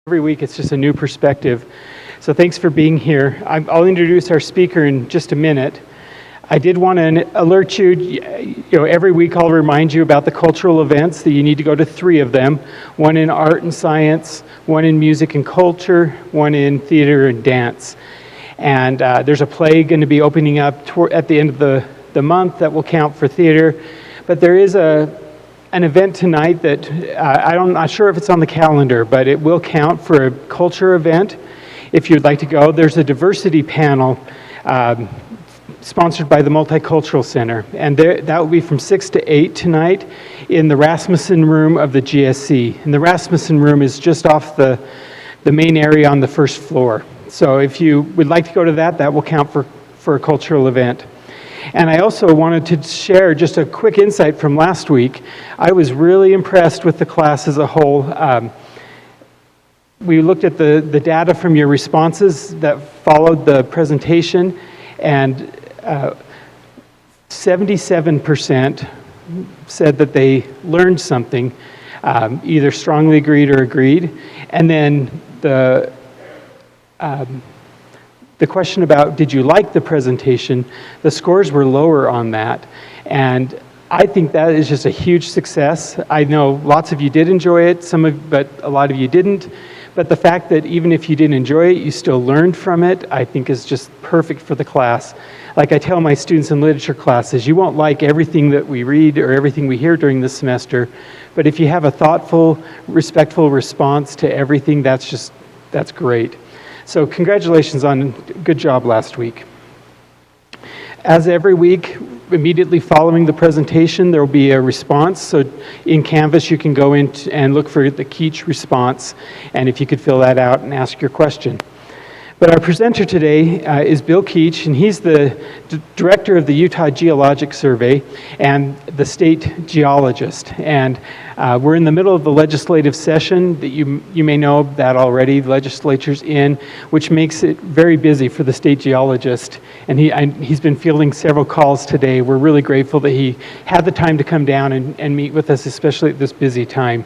Every week it's just a new perspective. So thanks for being here. I'll introduce our speaker in just a minute. I did want to alert you, every week I'll remind you about the cultural events that you need to go to 3 of them. One in art and science, one in music and culture, one in theater and dance. And there's a play going to be opening up at the end of the month that will count for theater. But there is an event tonight that I'm not sure if it's on the calendar, but it will count for a culture event. If you'd like to go, there's a diversity panel sponsored by the Multicultural Center, and that will be from 6 to 8 tonight in the Rasmussen room of the GSC. And the Rasmussen room is just off the main area on the first floor. So if you would like to go to that will count for a cultural event. And I also wanted to share just a quick insight from last week. I was really impressed with the class as a whole. We looked at the data from your responses that followed the presentation, and 77% said that they learned something, either strongly agreed or agreed. And then the question about did you like the presentation, the scores were lower on that. And I think that is just a huge success. I know lots of you did enjoy it, but a lot of you didn't. But the fact that even if you didn't enjoy it, you still learned from it, I think is just perfect for the class. Like I tell my students in literature classes, you won't like everything that we read or everything we hear during this semester, but if you have a thoughtful, respectful response to everything, that's great. So congratulations on a good job last week. As every week, immediately following the presentation, there will be a response. So in Canvas, you can go in and look for the Keach response, and if you could fill that out and ask your question. But our presenter today is Bill Keach, and he's the director of the Utah Geologic Survey and the state geologist. And we're in the middle of the legislative session that you may know that already. The legislature's in, which makes it very busy for the state geologist. And he's been fielding several calls today. We're really grateful that he had the time to come down and meet with us, especially at this busy time.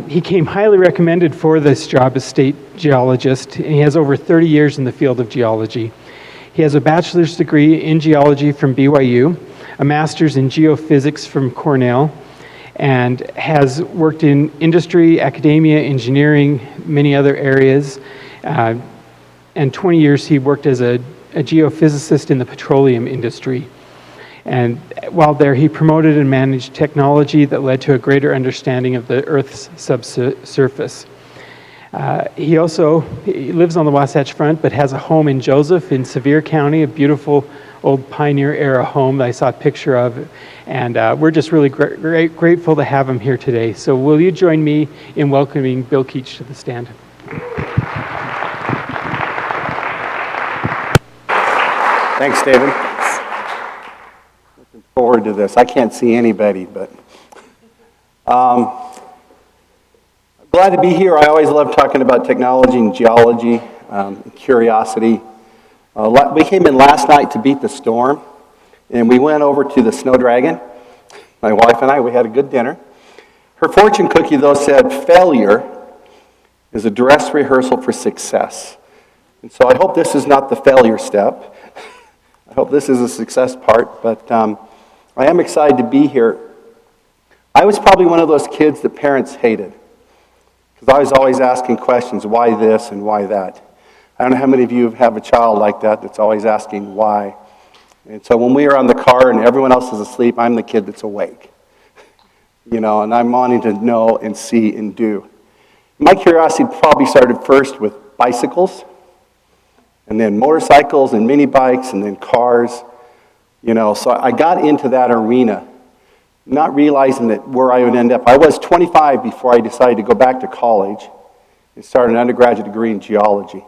He came highly recommended for this job as state geologist, and he has over 30 years in the field of geology. He has a bachelor's degree in geology from BYU, a master's in geophysics from Cornell, and has worked in industry, academia, engineering, many other areas. And 20 years he worked as a geophysicist in the petroleum industry. And while there, he promoted and managed technology that led to a greater understanding of the Earth's subsurface. He lives on the Wasatch Front, but has a home in Joseph in Sevier County, a beautiful old pioneer-era home that I saw a picture of. And we're just really grateful to have him here today. So will you join me in welcoming Bill Keach to the stand? Thanks, David. Forward to this. I can't see anybody, but glad to be here. I always love talking about technology and geology, curiosity. We came in last night to beat the storm, and we went over to the Snow Dragon. My wife and I, we had a good dinner. Her fortune cookie, though, said failure is a dress rehearsal for success. And so I hope this is not the failure step. I hope this is a success part, but I am excited to be here. I was probably one of those kids that parents hated, because I was always asking questions, why this and why that? I don't know how many of you have a child like that that's always asking why. And so when we are on the car and everyone else is asleep, I'm the kid that's awake. And I'm wanting to know and see and do. My curiosity probably started first with bicycles, and then motorcycles and mini bikes, and then cars. So I got into that arena, not realizing that where I would end up. I was 25 before I decided to go back to college and start an undergraduate degree in geology.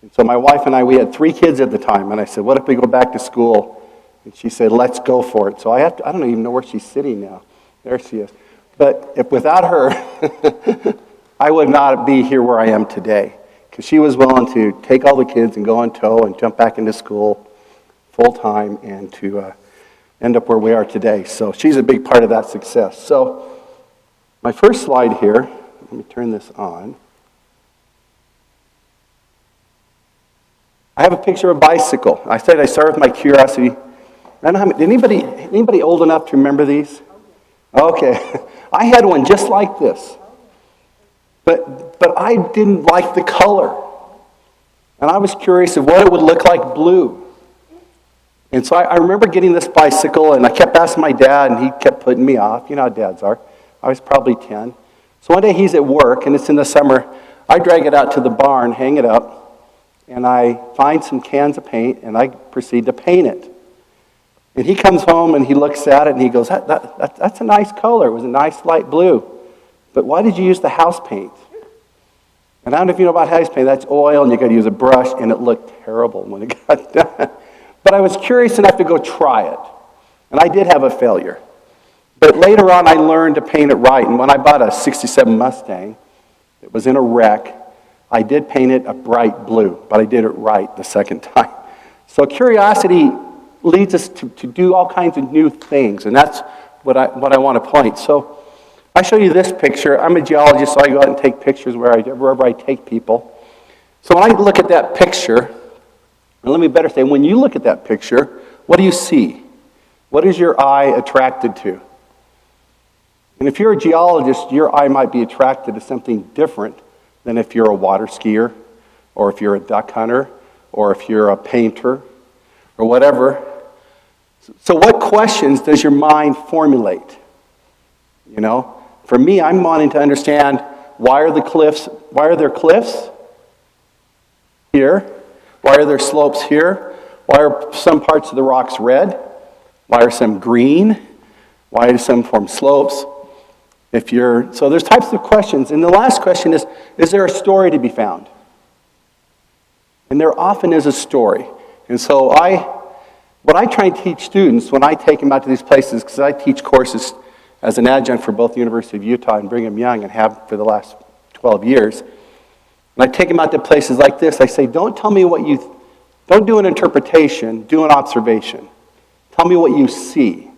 And so my wife and I, we had 3 kids at the time, and I said, what if we go back to school? And she said, let's go for it. So I don't even know where she's sitting now. There she is. But without her, I would not be here where I am today, because she was willing to take all the kids and go in tow and jump back into school full-time and to end up where we are today. So she's a big part of that success. So my first slide here, let me turn this on. I have a picture of a bicycle. I said I started with my curiosity. I don't know how many, anybody old enough to remember these? Okay. I had one just like this. But I didn't like the color. And I was curious of what it would look like blue. And so I remember getting this bicycle, and I kept asking my dad, and he kept putting me off. You know how dads are. I was probably 10. So one day he's at work, and it's in the summer. I drag it out to the barn, hang it up, and I find some cans of paint, and I proceed to paint it. And he comes home, and he looks at it, and he goes, that's a nice color. It was a nice light blue. But why did you use the house paint? And I don't know if you know about house paint. That's oil, and you got to use a brush, and it looked terrible when it got done. But I was curious enough to go try it. And I did have a failure. But later on, I learned to paint it right. And when I bought a 67 Mustang, it was in a wreck, I did paint it a bright blue, but I did it right the second time. So curiosity leads us to do all kinds of new things, and that's what I want to point. So I show you this picture. I'm a geologist, so I go out and take pictures wherever I take people. So when I look at that picture, and let me better say, when you look at that picture, what do you see? What is your eye attracted to? And if you're a geologist, your eye might be attracted to something different than if you're a water skier, or if you're a duck hunter, or if you're a painter, or whatever. So what questions does your mind formulate? You know, for me, I'm wanting to understand, why are there cliffs here? Why are there slopes here? Why are some parts of the rocks red? Why are some green? Why do some form slopes? So there's types of questions. And the last question is there a story to be found? And there often is a story. And so what I try and teach students when I take them out to these places, because I teach courses as an adjunct for both the University of Utah and Brigham Young, and have for the last 12 years. When I take them out to places like this, I say, don't do an interpretation, do an observation. Tell me what you see.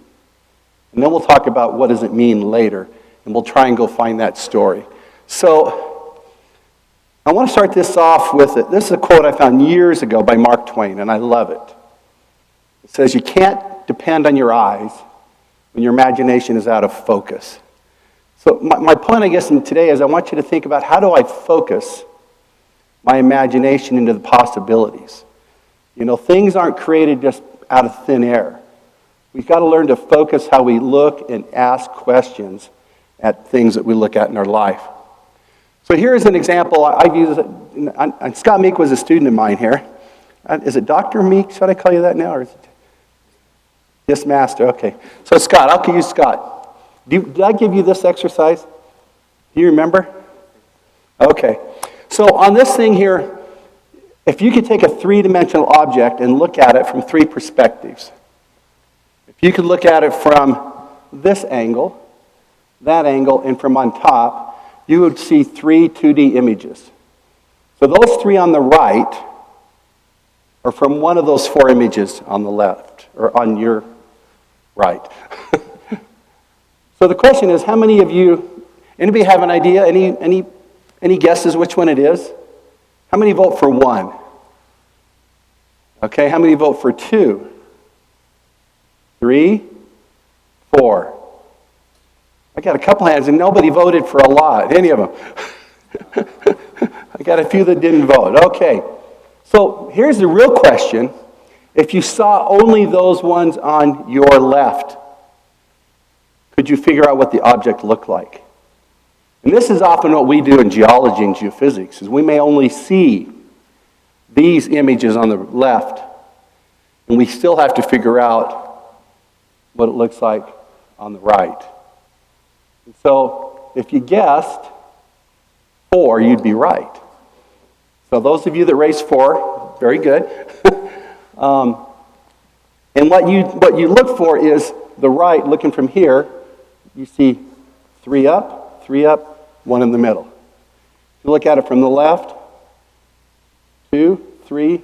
And then we'll talk about what does it mean later, and we'll try and go find that story. So I want to start this off with it. This is a quote I found years ago by Mark Twain, and I love it. It says, you can't depend on your eyes when your imagination is out of focus. So my point, I guess, today is I want you to think about, how do I focus my imagination into the possibilities? You know, things aren't created just out of thin air. We've got to learn to focus how we look and ask questions at things that we look at in our life. So here's an example I've used, and Scott Meek was a student of mine here. Is it Dr. Meek? Should I call you that now? Or is it? Yes, Master. Okay. So Scott, I'll use Scott. Did I give you this exercise? Do you remember? Okay. So on this thing here, if you could take a three-dimensional object and look at it from three perspectives. If you could look at it from this angle, that angle, and from on top, you would see three 2D images. So those three on the right are from one of those four images on the left, or on your right. So the question is, how many of you, anybody have an idea? Any guesses which one it is? How many vote for one? Okay, how many vote for two? 3, 4. I got a couple hands, and nobody voted for a lot, any of them. I got a few that didn't vote. Okay, so here's the real question. If you saw only those ones on your left, could you figure out what the object looked like? And this is often what we do in geology and geophysics, is we may only see these images on the left, and we still have to figure out what it looks like on the right. And so if you guessed 4, you'd be right. So those of you that raised 4, very good. And what you look for is the right, looking from here, you see 3 up, 1 in the middle. If you look at it from the left, 2, 3,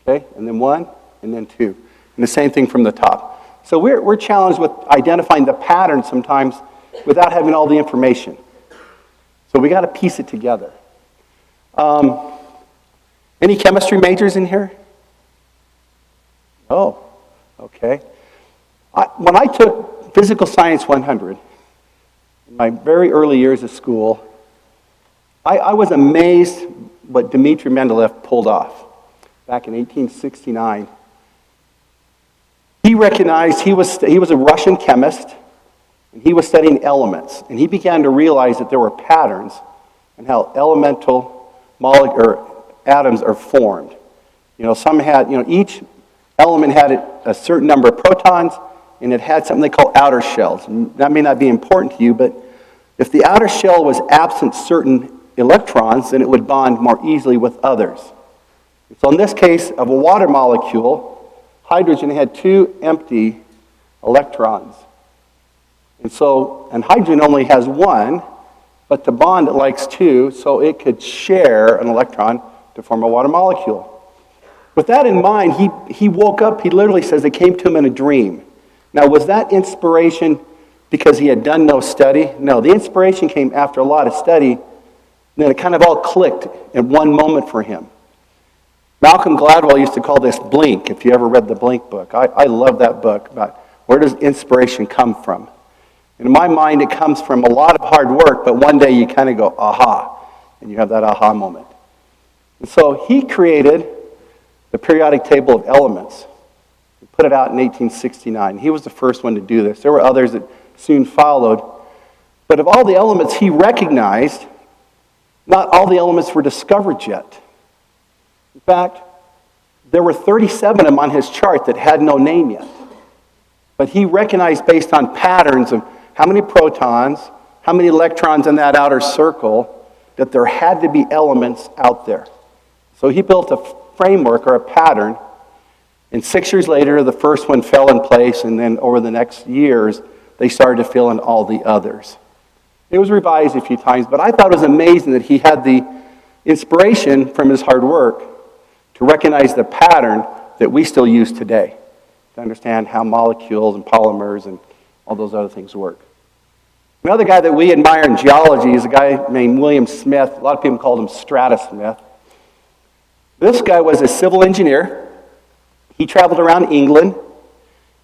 okay, and then 1, and then 2. And the same thing from the top. So we're challenged with identifying the pattern sometimes without having all the information. So we got to piece it together. Any chemistry majors in here? Oh, okay. When I took Physical Science 100, in my very early years of school, I was amazed what Dmitry Mendeleev pulled off back in 1869. He recognized he was a Russian chemist, and he was studying elements, and he began to realize that there were patterns in how elemental atoms are formed. Some had, each element had a certain number of protons, and it had something they call outer shells. And that may not be important to you, but if the outer shell was absent certain electrons, then it would bond more easily with others. So in this case of a water molecule, hydrogen had 2 empty electrons. And hydrogen only has 1, but to bond it likes 2, so it could share an electron to form a water molecule. With that in mind, he woke up, he literally says it came to him in a dream. Now, was that inspiration because he had done no study? No, the inspiration came after a lot of study, and then it kind of all clicked in one moment for him. Malcolm Gladwell used to call this Blink, if you ever read the Blink book. I love that book about where does inspiration come from. In my mind, it comes from a lot of hard work, but one day you kind of go, aha, and you have that aha moment. And so he created the periodic table of elements. He put it out in 1869. He was the first one to do this. There were others that soon followed. But of all the elements he recognized, not all the elements were discovered yet. In fact, there were 37 of them on his chart that had no name yet. But he recognized based on patterns of how many protons, how many electrons in that outer circle, that there had to be elements out there. So he built a framework or a pattern, and 6 years later, the first one fell in place, and then over the next years, they started to fill in all the others. It was revised a few times, but I thought it was amazing that he had the inspiration from his hard work to recognize the pattern that we still use today to understand how molecules and polymers and all those other things work. Another guy that we admire in geology is a guy named William Smith. A lot of people called him Strata Smith. This guy was a civil engineer. He traveled around England,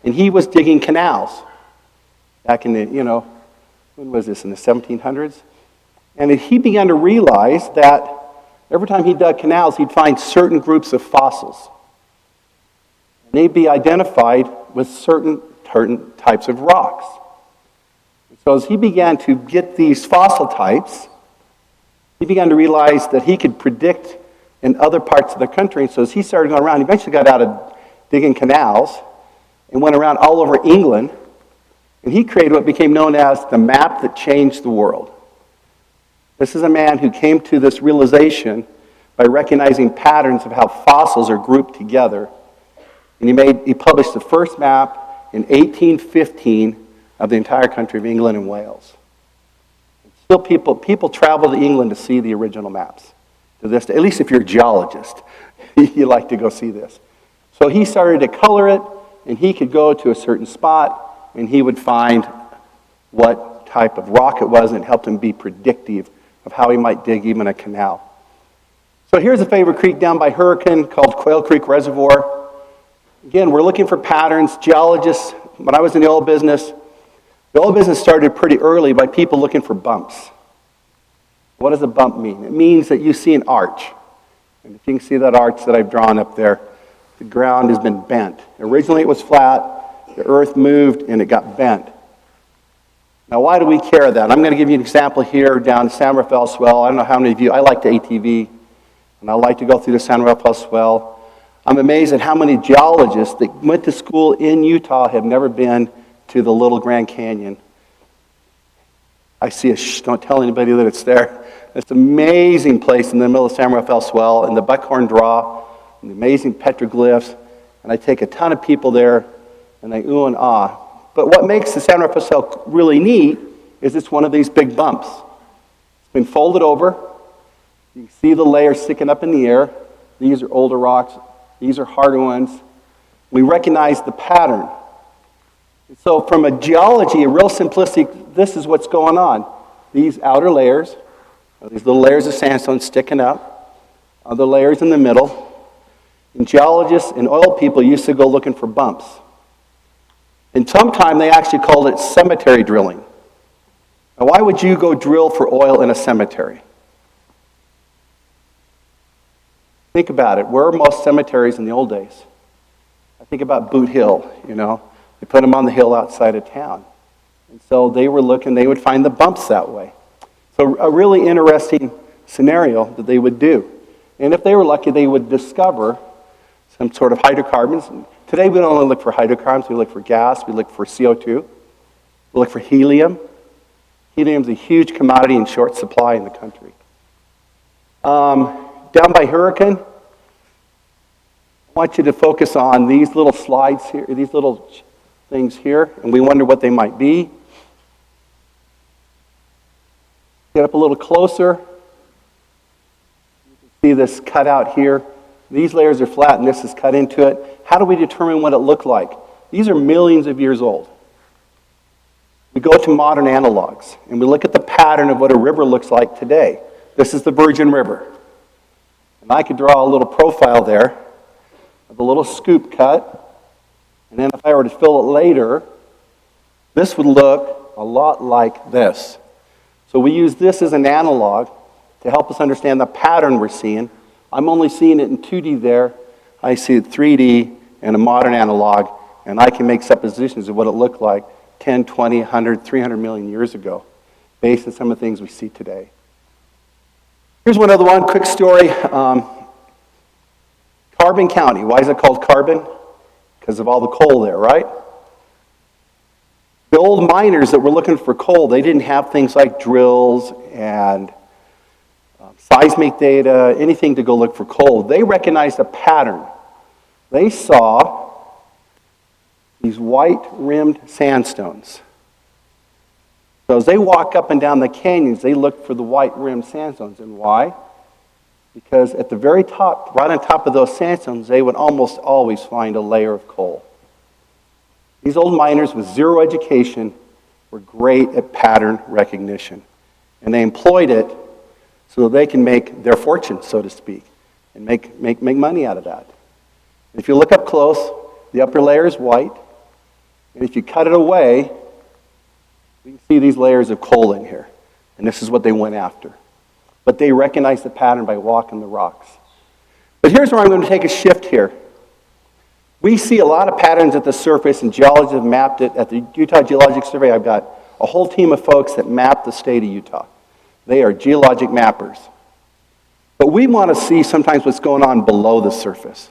and he was digging canals back in the, when was this, in the 1700s? And he began to realize that every time he dug canals, he'd find certain groups of fossils. And they'd be identified with certain types of rocks. So as he began to get these fossil types, he began to realize that he could predict in other parts of the country. So as he started going around, he eventually got out of digging canals and went around all over England, and he created what became known as the map that changed the world. This is a man who came to this realization by recognizing patterns of how fossils are grouped together. And he published the first map in 1815 of the entire country of England and Wales. Still, people travel to England to see the original maps. To this day. At least if you're a geologist, you like to go see this. So he started to color it, and he could go to a certain spot, and he would find what type of rock it was, and it helped him be predictive of how he might dig even a canal. So here's a favorite creek down by Hurricane called Quail Creek Reservoir. Again, we're looking for patterns. Geologists, when I was in the oil business started pretty early by people looking for bumps. What does a bump mean? It means that you see an arch. And if you can see that arch that I've drawn up there, the ground has been bent. Originally it was flat, the earth moved, and it got bent. Now, why do we care that? I'm going to give you an example here down San Rafael Swell. I don't know how many of you, I like to ATV, and I like to go through the San Rafael Swell. I'm amazed at how many geologists that went to school in Utah have never been to the Little Grand Canyon. I see a don't tell anybody that it's there. It's an amazing place in the middle of San Rafael Swell, and the Buckhorn Draw, and the amazing petroglyphs, and I take a ton of people there, and they ooh and ah. But what makes the San Rafael Swell really neat is it's one of these big bumps. It's been folded over. You can see the layers sticking up in the air. These are older rocks. These are harder ones. We recognize the pattern. So from a geology, a real simplistic, this is what's going on. These outer layers, these little layers of sandstone sticking up. the layers in the middle. And geologists and oil people used to go looking for bumps. And sometime they actually called it cemetery drilling. Now, why would you go drill for oil in a cemetery? Think about it. Where are most cemeteries in the old days? I think about Boot Hill, you know. They put them on the hill outside of town. And so they were looking, they would find the bumps that way. So a really interesting scenario that they would do. And if they were lucky, they would discover some sort of hydrocarbons. Today we don't only look for hydrocarbons, we look for gas, we look for CO2, we look for helium. Helium is a huge commodity in short supply in the country. Down by Hurricane, I want you to focus on these little slides here, these little things here, and we wonder what they might be. Get up a little closer. You can see this cutout here. These layers are flat and this is cut into it. How do we determine what it looked like? These are millions of years old. We go to modern analogues and we look at the pattern of what a river looks like today. This is the Virgin River. And I could draw a little profile there of a little scoop cut. And then if I were to fill it later, this would look a lot like this. So we use this as an analog to help us understand the pattern we're seeing. I'm only seeing it in 2D there. I see it 3D in a modern analog, and I can make suppositions of what it looked like 10, 20, 100, 300 million years ago, based on some of the things we see today. Here's one other one, quick story. Carbon County. Why is it called Carbon? Because of all the coal there, right? The old miners that were looking for coal, they didn't have things like drills and seismic data, anything to go look for coal. They recognized a pattern. They saw these white-rimmed sandstones. So as they walk up and down the canyons, they look for the white-rimmed sandstones. And why? Because at the very top, right on top of those sandstones, they would almost always find a layer of coal. These old miners with zero education were great at pattern recognition. And they employed it so they can make their fortune, so to speak, and make money out of that. And if you look up close, the upper layer is white. And if you cut it away, you can see these layers of coal in here. And this is what they went after. But they recognized the pattern by walking the rocks. But here's where I'm going to take a shift here. We see a lot of patterns at the surface, and geologists have mapped it. At the Utah Geological Survey, I've got a whole team of folks that map the state of Utah. They are geologic mappers. But we want to see sometimes what's going on below the surface.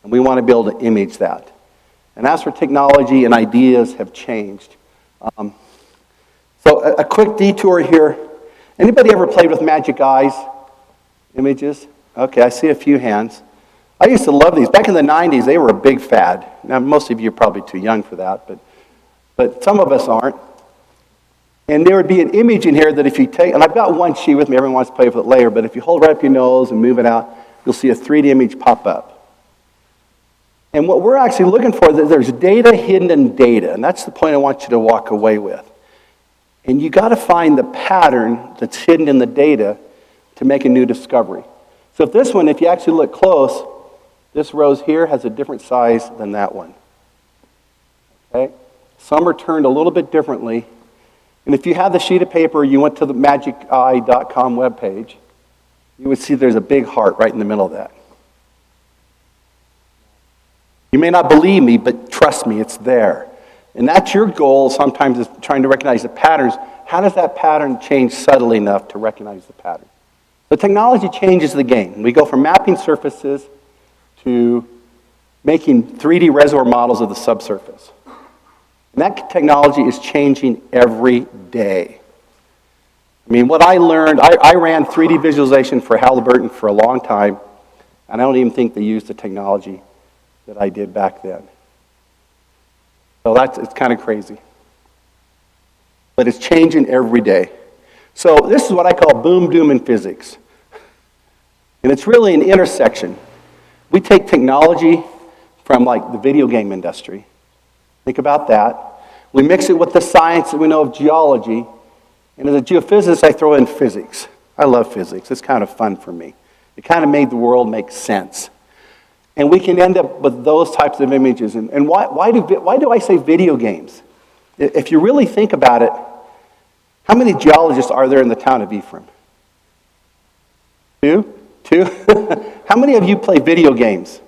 And we want to be able to image that. And that's where technology and ideas have changed. So a quick detour here. Anybody ever played with magic eyes images? Okay, I see a few hands. I used to love these. Back in the 90s, they were a big fad. Now, most of you are probably too young for that, but some of us aren't. And there would be an image in here that if you take, and I've got one sheet with me, everyone wants to play with it later, but if you hold right up your nose and move it out, you'll see a 3D image pop up. And what we're actually looking for, there's data hidden in data, and that's the point I want you to walk away with. And you got to find the pattern that's hidden in the data to make a new discovery. So if this one, if you actually look close, this rose here has a different size than that one. Okay? Some are turned a little bit differently. And if you have the sheet of paper, you went to the magiceye.com webpage, you would see there's a big heart right in the middle of that. You may not believe me, but trust me, it's there. And that's your goal sometimes, is trying to recognize the patterns. How does that pattern change subtly enough to recognize the pattern? The technology changes the game. We go from mapping surfaces to making 3D reservoir models of the subsurface. And that technology is changing every day. I mean, what I learned, I ran 3D visualization for Halliburton for a long time, and I don't even think they used the technology that I did back then. So it's kind of crazy. But it's changing every day. So this is what I call boom doom in physics. And it's really an intersection. We take technology from like the video game industry. Think about that. We mix it with the science that we know of geology. And as a geophysicist, I throw in physics. I love physics. It's kind of fun for me. It kind of made the world make sense. And we can end up with those types of images. And why do I say video games? If you really think about it, how many geologists are there in the town of Ephraim? Two? How many of you play video games?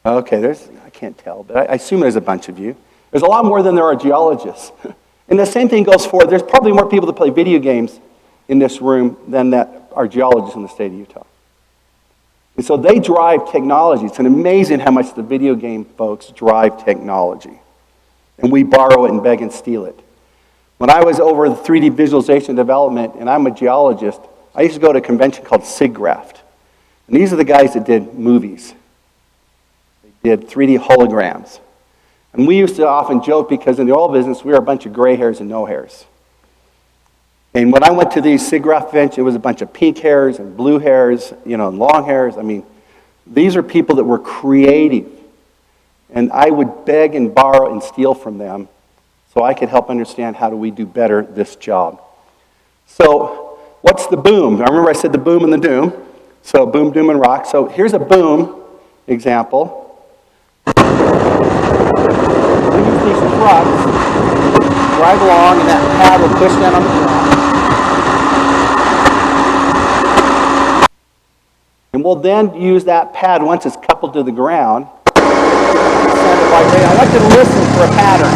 Okay, I can't tell, but I assume there's a bunch of you. There's a lot more than there are geologists. And the same thing goes for, there's probably more people that play video games in this room than that are geologists in the state of Utah. And so they drive technology. It's amazing how much the video game folks drive technology. And we borrow it and beg and steal it. When I was over the 3D visualization development, and I'm a geologist, I used to go to a convention called SIGGRAPH. And these are the guys that did movies. They did 3D holograms. And we used to often joke because in the oil business, we were a bunch of gray hairs and no hairs. And when I went to these SIGGRAPH conventions, it was a bunch of pink hairs and blue hairs, and long hairs. I mean, these are people that were creative. And I would beg and borrow and steal from them so I could help understand how do we do better this job. So what's the boom? I remember I said the boom and the doom. So boom, doom, and rock. So here's a boom example. We use these trucks, drive along, and that pad will push down on the ground. And we'll then use that pad once it's coupled to the ground. Send it like that. I want you to listen for a pattern.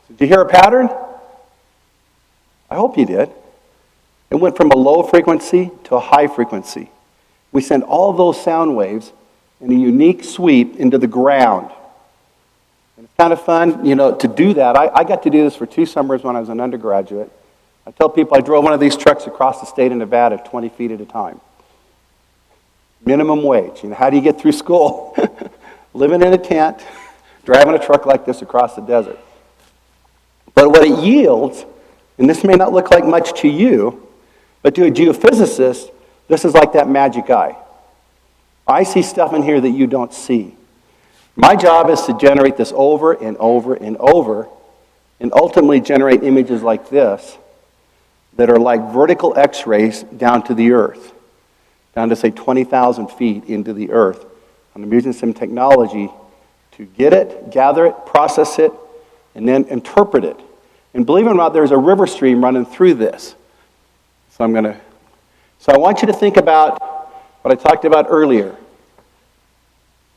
Did you hear a pattern? I hope you did. It went from a low frequency to a high frequency. We send all those sound waves in a unique sweep into the ground. And it's kind of fun, to do that. I got to do this for 2 summers when I was an undergraduate. I tell people I drove one of these trucks across the state of Nevada 20 feet at a time. Minimum wage. How do you get through school? Living in a tent, driving a truck like this across the desert. But what it yields, and this may not look like much to you, but to a geophysicist, this is like that magic eye. I see stuff in here that you don't see. My job is to generate this over and over and over, and ultimately generate images like this that are like vertical x-rays down to the earth, down to say 20,000 feet into the earth. And I'm using some technology to get it, gather it, process it, and then interpret it. And believe it or not, there's a river stream running through this. So I want you to think about what I talked about earlier.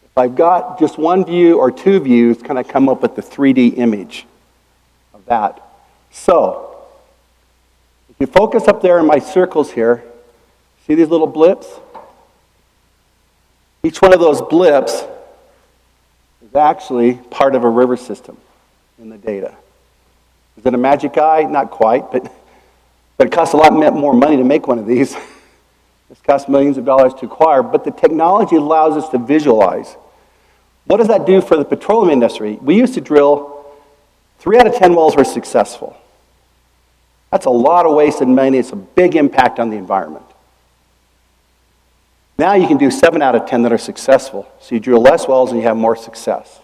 If I've got just one view or 2 views, can I come up with the 3D image of that? So, if you focus up there in my circles here, see these little blips? Each one of those blips is actually part of a river system in the data. Is it a magic eye? Not quite, but it costs a lot more money to make one of these. This costs millions of dollars to acquire, but the technology allows us to visualize. What does that do for the petroleum industry? We used to drill 3 out of 10 wells were successful. That's a lot of wasted money. It's a big impact on the environment. Now you can do 7 out of 10 that are successful. So you drill less wells and you have more success.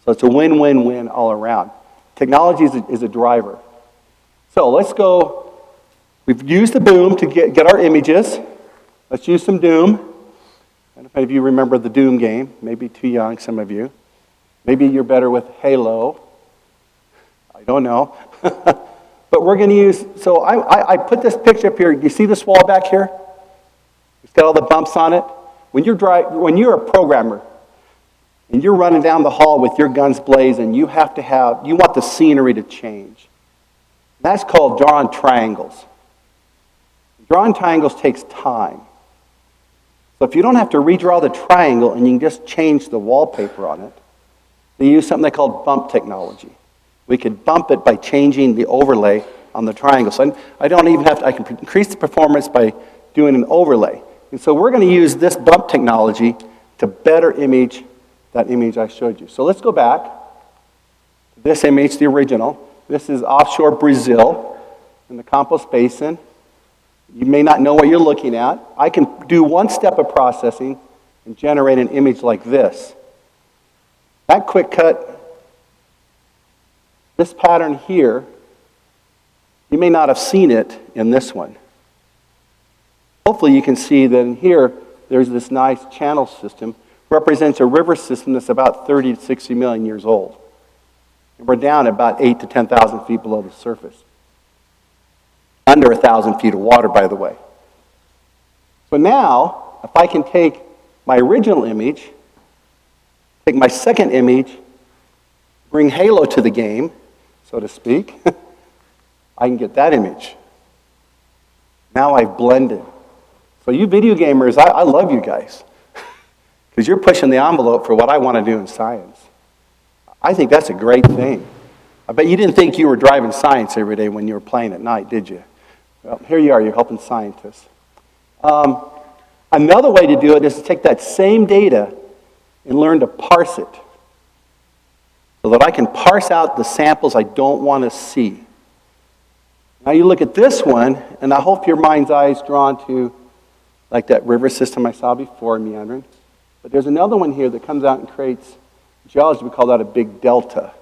So it's a win-win-win all around. Technology is a driver. So let's go. We've used the boom to get our images. Let's use some doom. I don't know if any of you remember the Doom game. Maybe too young, some of you. Maybe you're better with Halo. I don't know. But we're going to use, so I put this picture up here. You see this wall back here? It's got all the bumps on it. When you're a programmer, and you're running down the hall with your guns blazing, you want the scenery to change. That's called drawing triangles. Drawing triangles takes time. So if you don't have to redraw the triangle and you can just change the wallpaper on it, they use something they call bump technology. We could bump it by changing the overlay on the triangle. So I don't even have to, I can increase the performance by doing an overlay. And so we're going to use this bump technology to better image that image I showed you. So let's go back to this image, the original. This is offshore Brazil in the Campos Basin. You may not know what you're looking at. I can do one step of processing and generate an image like this. That quick cut, this pattern here, you may not have seen it in this one. Hopefully you can see that in here, there's this nice channel system, represents a river system that's about 30 to 60 million years old. And we're down about 8 to 10,000 feet below the surface. Under 1,000 feet of water, by the way. So now, if I can take my original image, take my second image, bring halo to the game, so to speak, I can get that image. Now I've blended. So you video gamers, I love you guys. Because you're pushing the envelope for what I want to do in science. I think that's a great thing. I bet you didn't think you were driving science every day when you were playing at night, did you? Well, here you are, you're helping scientists. Another way to do it is to take that same data and learn to parse it. So that I can parse out the samples I don't want to see. Now you look at this one, and I hope your mind's eye is drawn to like that river system I saw before, meandering. But there's another one here that comes out and creates geology. We call that a big delta.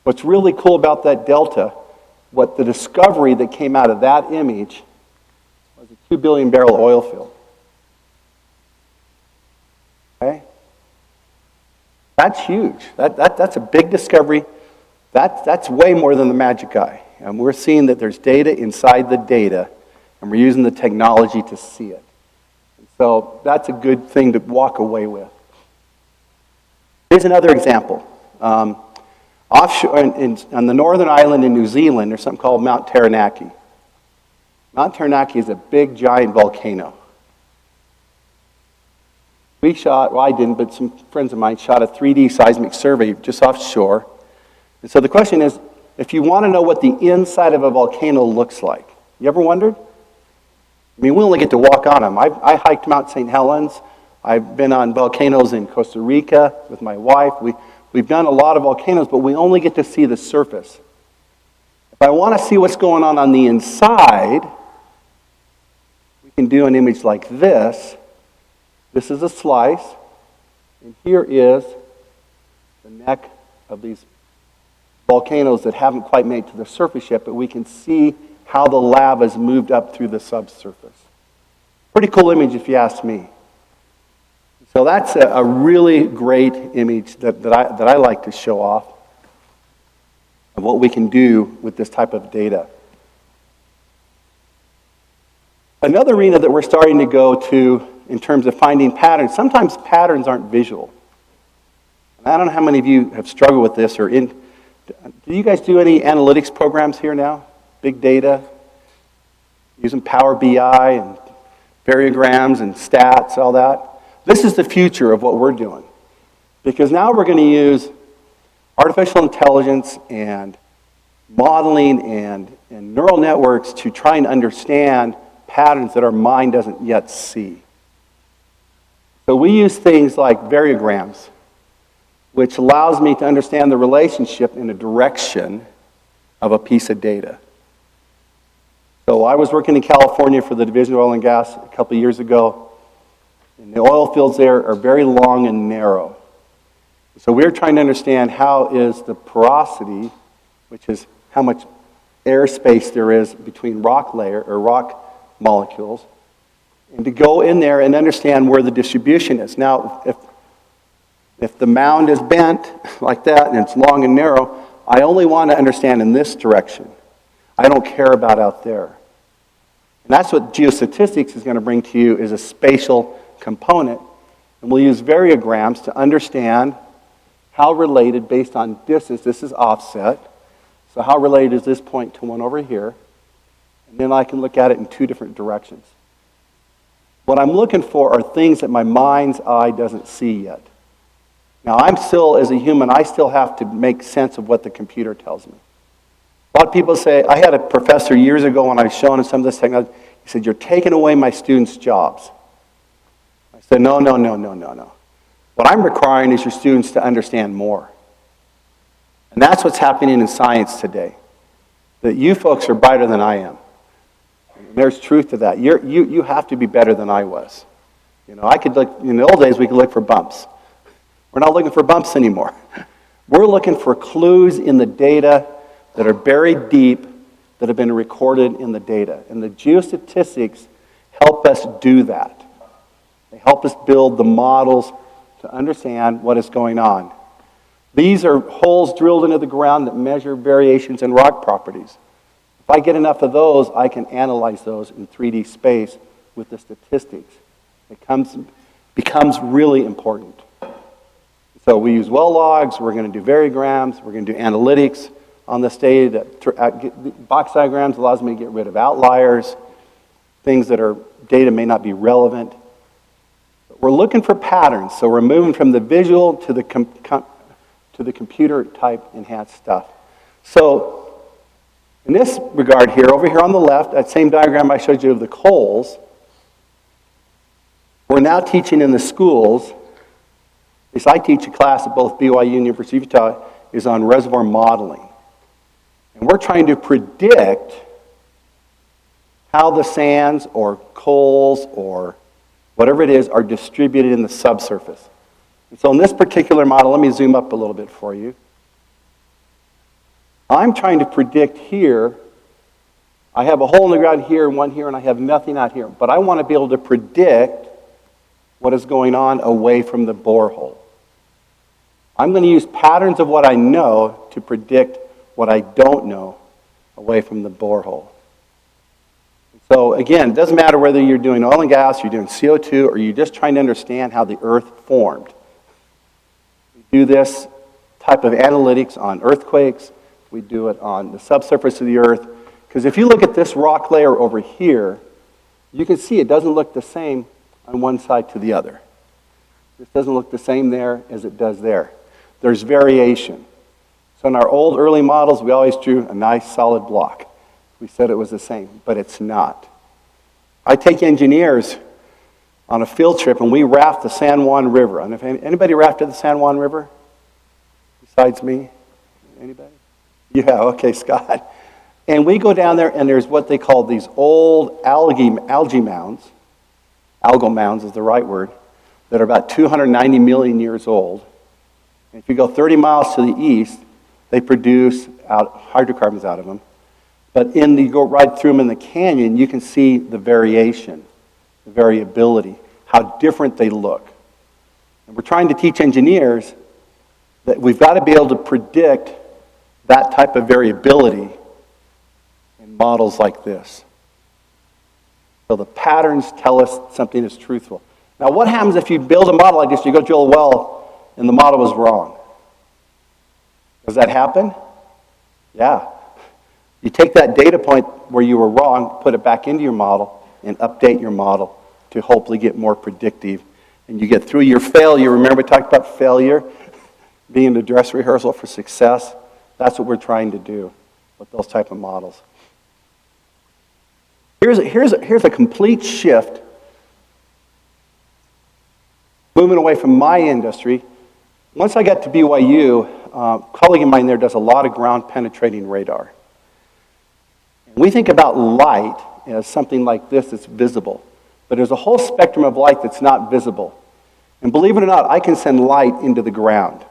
What's really cool about that delta, what the discovery that came out of that image was a 2 billion barrel oil field. Okay? That's huge. That's a big discovery. That's way more than the magic eye. And we're seeing that there's data inside the data, and we're using the technology to see it. And so that's a good thing to walk away with. Here's another example. Offshore, on the northern island in New Zealand, there's something called Mount Taranaki. Mount Taranaki is a big, giant volcano. We shot, well I didn't, but some friends of mine shot a 3D seismic survey just offshore. And so the question is, if you want to know what the inside of a volcano looks like, you ever wondered? I mean, we only get to walk on them. I hiked Mount St. Helens. I've been on volcanoes in Costa Rica with my wife. We've done a lot of volcanoes, but we only get to see the surface. If I want to see what's going on the inside, we can do an image like this. This is a slice, and here is the neck of these volcanoes that haven't quite made it to the surface yet, but we can see how the lava's moved up through the subsurface. Pretty cool image if you ask me. So that's a really great image that I like to show off of what we can do with this type of data. Another arena that we're starting to go to in terms of finding patterns, sometimes patterns aren't visual. And I don't know how many of you have struggled with this do you guys do any analytics programs here now? Big data? Using Power BI and variograms and stats, all that? This is the future of what we're doing. Because now we're going to use artificial intelligence and modeling and neural networks to try and understand patterns that our mind doesn't yet see. So we use things like variograms, which allows me to understand the relationship in a direction of a piece of data. So I was working in California for the Division of Oil and Gas a couple of years ago, and the oil fields there are very long and narrow. So we're trying to understand how is the porosity, which is how much airspace there is between rock layer or rock molecules, and to go in there and understand where the distribution is. Now, if the mound is bent like that and it's long and narrow, I only want to understand in this direction. I don't care about out there. And that's what geostatistics is going to bring to you, is a spatial component. And we'll use variograms to understand how related, based on distance, this is offset. So how related is this point to one over here? And then I can look at it in two different directions. What I'm looking for are things that my mind's eye doesn't see yet. Now, I'm still, as a human, I still have to make sense of what the computer tells me. A lot of people say, I had a professor years ago when I was showing him some of this technology, he said, "You're taking away my students' jobs." I said, no. What I'm requiring is your students to understand more. And that's what's happening in science today. That you folks are brighter than I am. And there's truth to that. You have to be better than I was. You know, I could look, in the old days, we could look for bumps. We're not looking for bumps anymore. We're looking for clues in the data that are buried deep, that have been recorded in the data. And the geostatistics help us do that. They help us build the models to understand what is going on. These are holes drilled into the ground that measure variations in rock properties. If I get enough of those, I can analyze those in 3D space with the statistics. It becomes really important. So we use well logs, we're going to do variograms, we're going to do analytics on this data. Box diagrams allows me to get rid of outliers, things that are data may not be relevant. But we're looking for patterns, so we're moving from the visual to the computer type enhanced stuff. So in this regard here, over here on the left, that same diagram I showed you of the coals, we're now teaching in the schools. At least I teach a class at both BYU and University of Utah is on reservoir modeling. And we're trying to predict how the sands or coals or whatever it is are distributed in the subsurface. And so in this particular model, let me zoom up a little bit for you. I'm trying to predict here. I have a hole in the ground here and one here, and I have nothing out here. But I want to be able to predict what is going on away from the borehole. I'm going to use patterns of what I know to predict what I don't know away from the borehole. So again, it doesn't matter whether you're doing oil and gas, you're doing CO2, or you're just trying to understand how the earth formed. We do this type of analytics on earthquakes. We do it on the subsurface of the earth. Because if you look at this rock layer over here, you can see it doesn't look the same on one side to the other. This doesn't look the same there as it does there. There's variation. So in our old early models, we always drew a nice solid block. We said it was the same, but it's not. I take engineers on a field trip and we raft the San Juan River. And if anybody rafted the San Juan River besides me? Anybody? Yeah, okay, Scott. And we go down there and there's what they call these old algae mounds. Algal mounds is the right word, that are about 290 million years old. And if you go 30 miles to the east, they produce hydrocarbons out of them. But you go right through them in the canyon, you can see the variation, the variability, how different they look. And we're trying to teach engineers that we've got to be able to predict that type of variability in models like this. So the patterns tell us something is truthful. Now what happens if you build a model like this, you go drill a well, and the model was wrong? Does that happen? Yeah. You take that data point where you were wrong, put it back into your model, and update your model to hopefully get more predictive. And you get through your failure. Remember we talked about failure being the dress rehearsal for success? That's what we're trying to do with those type of models. Here's a complete shift, moving away from my industry. Once I got to BYU, a colleague of mine there does a lot of ground penetrating radar. And we think about light as something like this that's visible. But there's a whole spectrum of light that's not visible. And believe it or not, I can send light into the ground.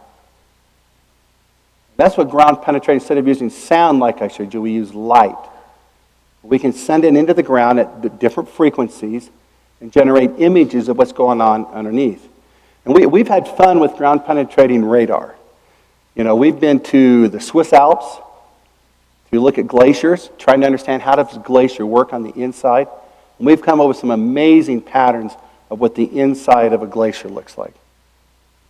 That's what ground penetrating, instead of using sound like I showed you, we use light. We can send it into the ground at different frequencies and generate images of what's going on underneath. And we've had fun with ground penetrating radar. You know, we've been to the Swiss Alps to look at glaciers, trying to understand how does a glacier work on the inside. And we've come up with some amazing patterns of what the inside of a glacier looks like.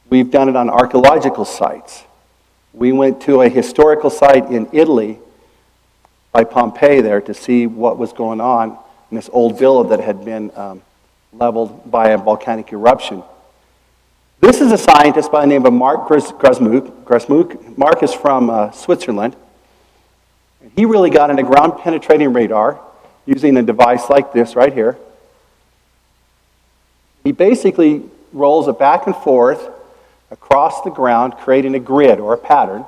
We've done it on archaeological sites. We went to a historical site in Italy by Pompeii there to see what was going on in this old villa that had been leveled by a volcanic eruption. This is a scientist by the name of Mark Grasmuck. Mark is from Switzerland. And he really got into ground penetrating radar using a device like this right here. He basically rolls it back and forth across the ground, creating a grid or a pattern.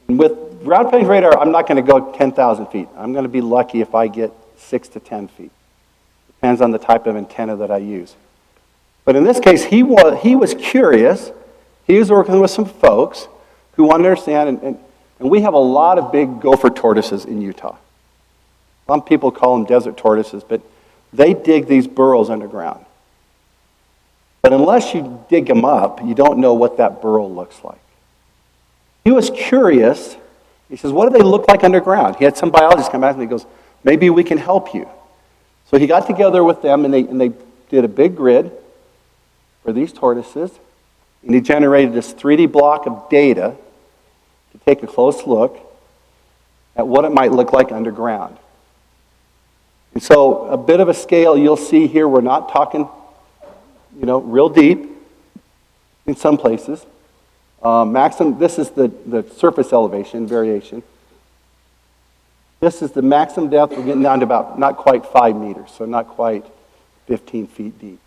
And with ground penetrating radar, I'm not going to go 10,000 feet. I'm going to be lucky if I get 6 to 10 feet. Depends on the type of antenna that I use. But in this case, he was curious. He was working with some folks who want to understand, and we have a lot of big gopher tortoises in Utah. Some people call them desert tortoises, but they dig these burrows underground. But unless you dig them up, you don't know what that burrow looks like. He was curious. He says, what do they look like underground? He had some biologists come back and he goes, maybe we can help you. So he got together with them and they did a big grid for these tortoises. And he generated this 3D block of data to take a close look at what it might look like underground. And so a bit of a scale you'll see here, we're not talking, real deep in some places. Maximum, this is the surface elevation variation. This is the maximum depth. We're getting down to about not quite 5 meters, so not quite 15 feet deep.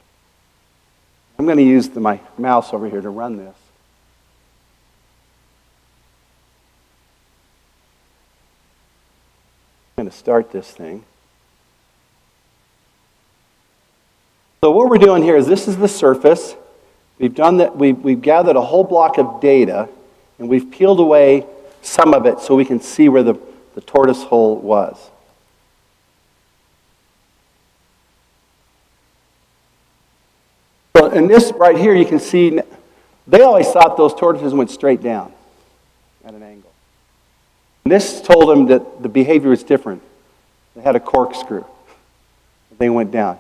I'm going to use my mouse over here to run this. I'm going to start this thing. So what we're doing here is this is the surface. We've done that. We've gathered a whole block of data, and we've peeled away some of it so we can see where the tortoise hole was. So in this right here, you can see they always thought those tortoises went straight down at an angle. And this told them that the behavior was different. They had a corkscrew. They went down.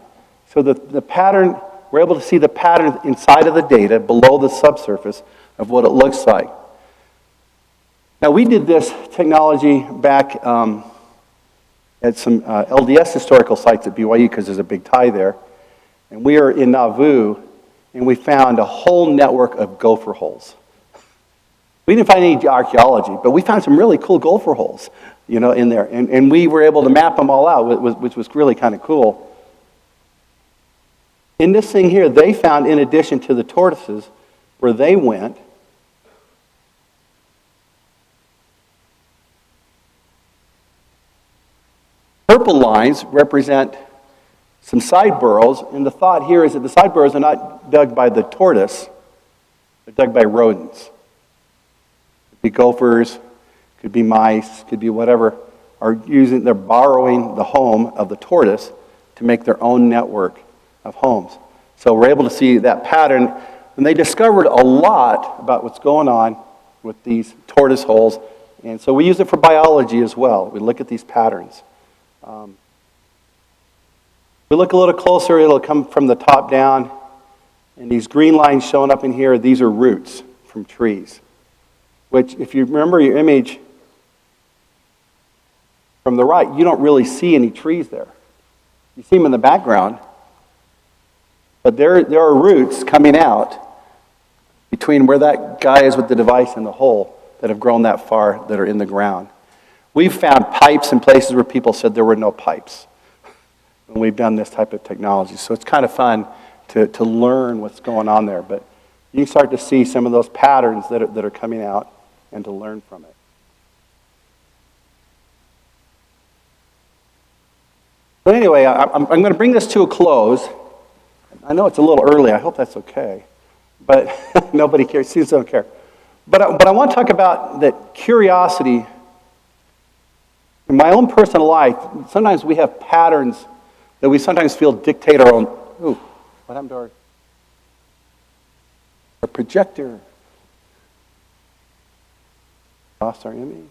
So the pattern, we're able to see the pattern inside of the data below the subsurface of what it looks like. Now, we did this technology back at some LDS historical sites at BYU because there's a big tie there. And we are in Nauvoo, and we found a whole network of gopher holes. We didn't find any archaeology, but we found some really cool gopher holes, in there. And we were able to map them all out, which was really kind of cool. In this thing here, they found, in addition to the tortoises, where they went, purple lines represent some side burrows, and the thought here is that the side burrows are not dug by the tortoise, they're dug by rodents. Could be gophers, could be mice, could be whatever, they're borrowing the home of the tortoise to make their own network of homes. So we're able to see that pattern, and they discovered a lot about what's going on with these tortoise holes, and so we use it for biology as well. We look at these patterns. We look a little closer, it'll come from the top down, and these green lines showing up in here, these are roots from trees, which, if you remember your image from the right, you don't really see any trees there. You see them in the background, but there are roots coming out between where that guy is with the device and the hole that have grown that far that are in the ground. We've found pipes in places where people said there were no pipes when we've done this type of technology. So it's kind of fun to learn what's going on there. But you can start to see some of those patterns that are coming out and to learn from it. But anyway, I'm going to bring this to a close. I know it's a little early. I hope that's okay. But nobody cares. Students don't care. But I want to talk about that curiosity. In my own personal life, sometimes we have patterns that we sometimes feel dictate our own. Ooh, what happened to our projector? Lost our image?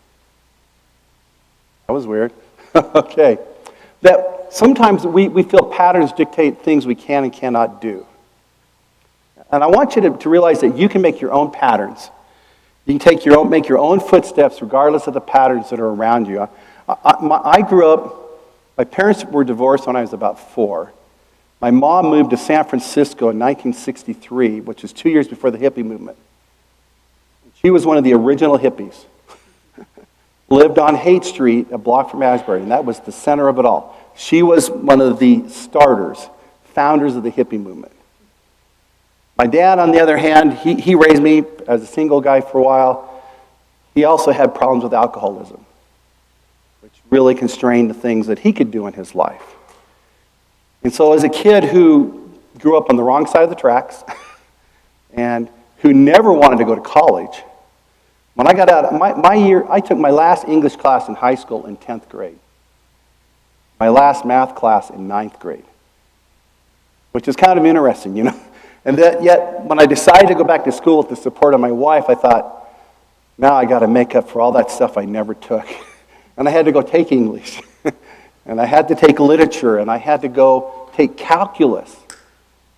That was weird. Okay. That sometimes we feel patterns dictate things we can and cannot do. And I want you to realize that you can make your own patterns. You can make your own footsteps regardless of the patterns that are around you. I grew up, my parents were divorced when I was about 4. My mom moved to San Francisco in 1963, which was 2 years before the hippie movement. She was one of the original hippies. Lived on Haight Street, a block from Asbury, and that was the center of it all. She was one of the starters, founders of the hippie movement. My dad, on the other hand, he raised me as a single guy for a while. he also had problems with alcoholism, which really constrained the things that he could do in his life. And so as a kid who grew up on the wrong side of the tracks and who never wanted to go to college, when I got out, my year, I took my last English class in high school in 10th grade. My last math class in 9th grade, which is kind of interesting, you know. And that, yet, when I decided to go back to school with the support of my wife, I thought, now I got to make up for all that stuff I never took. And I had to go take English. And I had to take literature, and I had to go take calculus.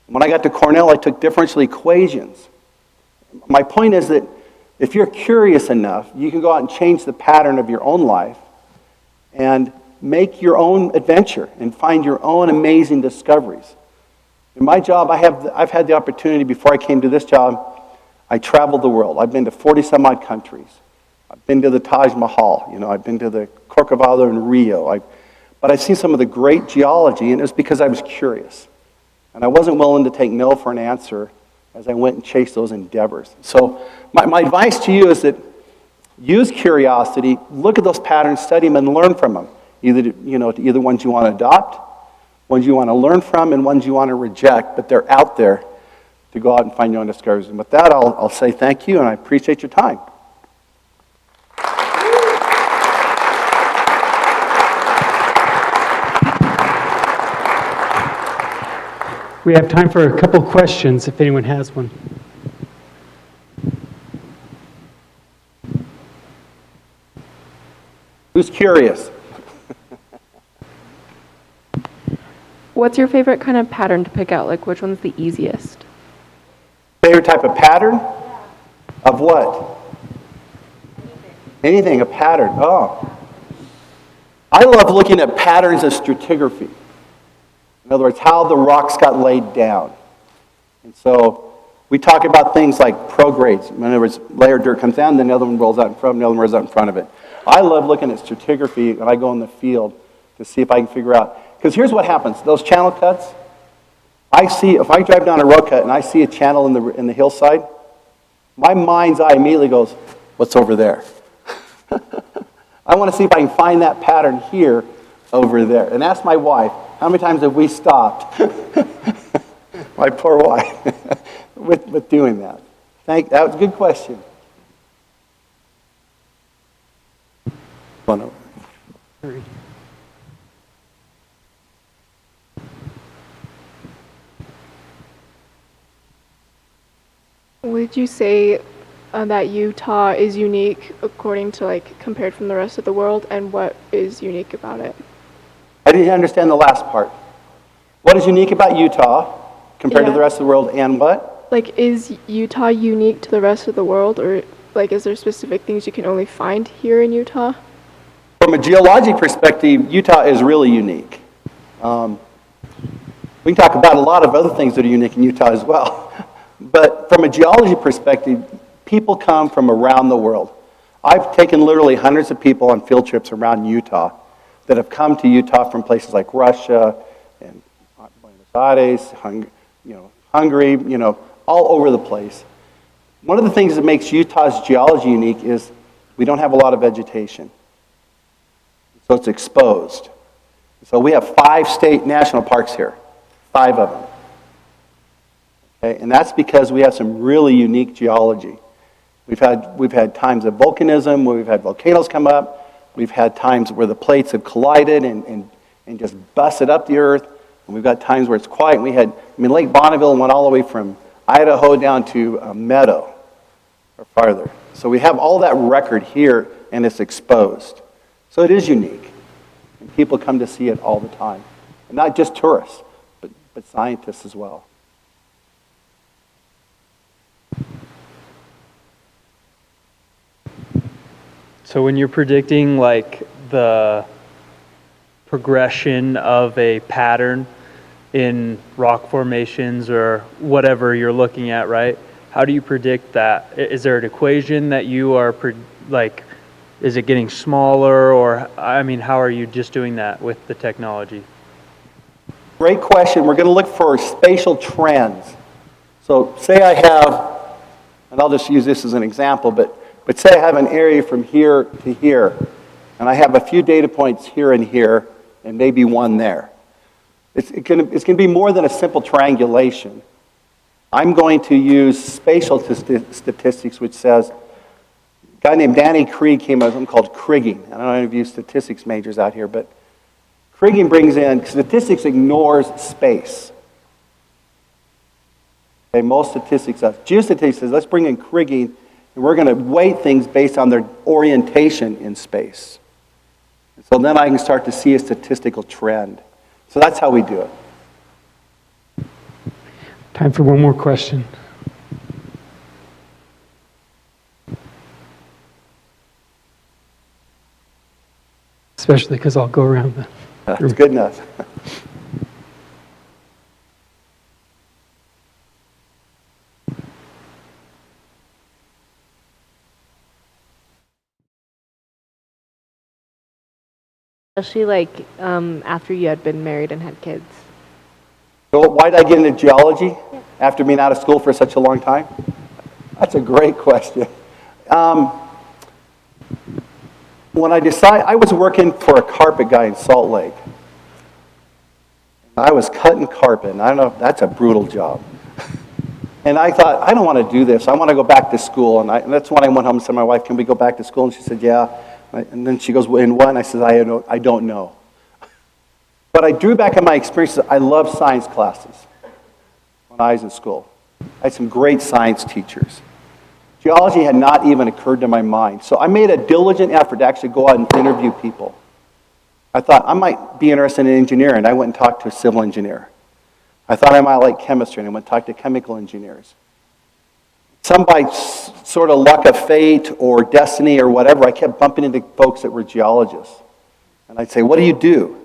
When I got to Cornell, I took differential equations. My point is that if you're curious enough, you can go out and change the pattern of your own life and make your own adventure and find your own amazing discoveries. In my job, I've had the opportunity, before I came to this job, I traveled the world. I've been to 40-some-odd countries. I've been to the Taj Mahal. You know, I've been to the Corcovado in Rio. But I've seen some of the great geology, and it was because I was curious. And I wasn't willing to take no for an answer as I went and chased those endeavors. So my advice to you is that use curiosity, look at those patterns, study them, and learn from them. Either ones you want to adopt, ones you want to learn from, and ones you want to reject, but they're out there to go out and find your own discoveries. And with that, I'll say thank you, and I appreciate your time. We have time for a couple questions if anyone has one. Who's curious? What's your favorite kind of pattern to pick out? Like, which one's the easiest? Favorite type of pattern? Of what? Anything, a pattern. Oh. I love looking at patterns of stratigraphy. In other words, how the rocks got laid down. And so we talk about things like progrades. In other words, layer of dirt comes down, then the other one rolls out in front, and the other one rolls out in front of it. I love looking at stratigraphy, and I go in the field to see if I can figure out. Because here's what happens. Those channel cuts, if I drive down a road cut and I see a channel in the hillside, my mind's eye immediately goes, what's over there? I want to see if I can find that pattern here, over there. And ask my wife, how many times have we stopped? My poor wife, with doing that. That was a good question. Would you say that Utah is unique according to, compared from the rest of the world, and what is unique about it? I didn't understand the last part. What is unique about Utah compared to the rest of the world, and what? Is Utah unique to the rest of the world, or is there specific things you can only find here in Utah? From a geologic perspective, Utah is really unique. We can talk about a lot of other things that are unique in Utah as well. But from a geology perspective, people come from around the world. I've taken literally hundreds of people on field trips around Utah that have come to Utah from places like Russia and Buenos Aires, Hungary, all over the place. One of the things that makes Utah's geology unique is we don't have a lot of vegetation. So it's exposed. So we have 5 state national parks here, 5 of them. Okay? And that's because we have some really unique geology. We've had times of volcanism where we've had volcanoes come up. We've had times where the plates have collided and just busted up the earth. And we've got times where it's quiet. Lake Bonneville went all the way from Idaho down to Meadow or farther. So we have all that record here, and it's exposed. So it is unique. And people come to see it all the time. And not just tourists, but scientists as well. So when you're predicting the progression of a pattern in rock formations or whatever you're looking at, right? How do you predict that? Is there an equation that you are is it getting smaller, or how are you just doing that with the technology? Great question. We're going to look for spatial trends. So say I have, and I'll just use this as an example, but But say I have an area from here to here, and I have a few data points here and here, and maybe one there. It's going to be more than a simple triangulation. I'm going to use spatial statistics, which says, a guy named Danny Krieg came up with something called kriging. I don't know if you statistics majors out here, but kriging brings in, statistics ignores space. Okay, most statistics does. Geostatistics says, let's bring in kriging, and we're going to weight things based on their orientation in space. So then I can start to see a statistical trend. So that's how we do it. Time for one more question. Especially because I'll go around the That's good enough. Especially like after you had been married and had kids. So why did I get into geology after being out of school for such a long time? That's a great question. When I decided, I was working for a carpet guy in Salt Lake. I was cutting carpet, and I don't know, that's a brutal job. And I thought, I don't want to do this. I want to go back to school. And that's when I went home and said to my wife, can we go back to school? And she said, yeah. And then she goes, well, in what? And I said, I don't know. But I drew back on my experiences. I loved science classes when I was in school. I had some great science teachers. Geology had not even occurred to my mind. So I made a diligent effort to actually go out and interview people. I thought I might be interested in engineering. I went and talked to a civil engineer. I thought I might like chemistry, and I went and talked to chemical engineers. Some by sort of luck of fate or destiny or whatever, I kept bumping into folks that were geologists. And I'd say, what do you do?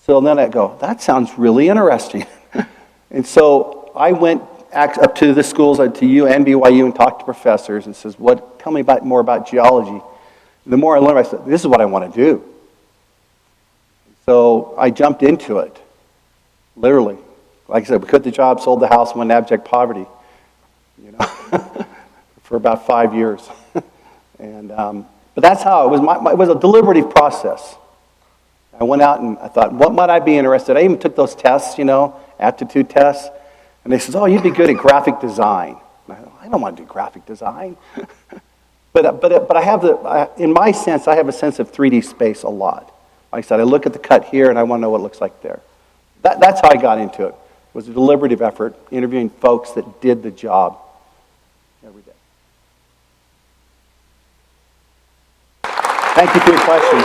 So then I'd go, that sounds really interesting. And so I went up to the schools, to U and BYU, and talked to professors and says, tell me more about geology. The more I learned, I said, this is what I want to do. So I jumped into it, literally. Like I said, we quit the job, sold the house, went into abject poverty, for about 5 years. And but that's how it was. It was a deliberative process. I went out and I thought, what might I be interested in? I even took those tests, aptitude tests. And they said, oh, you'd be good at graphic design. And I thought, I don't want to do graphic design. but I have in my sense, I have a sense of 3D space a lot. Like I said, I look at the cut here and I want to know what it looks like there. That's how I got into it. It was a deliberative effort, interviewing folks that did the job every day. Thank you for your questions.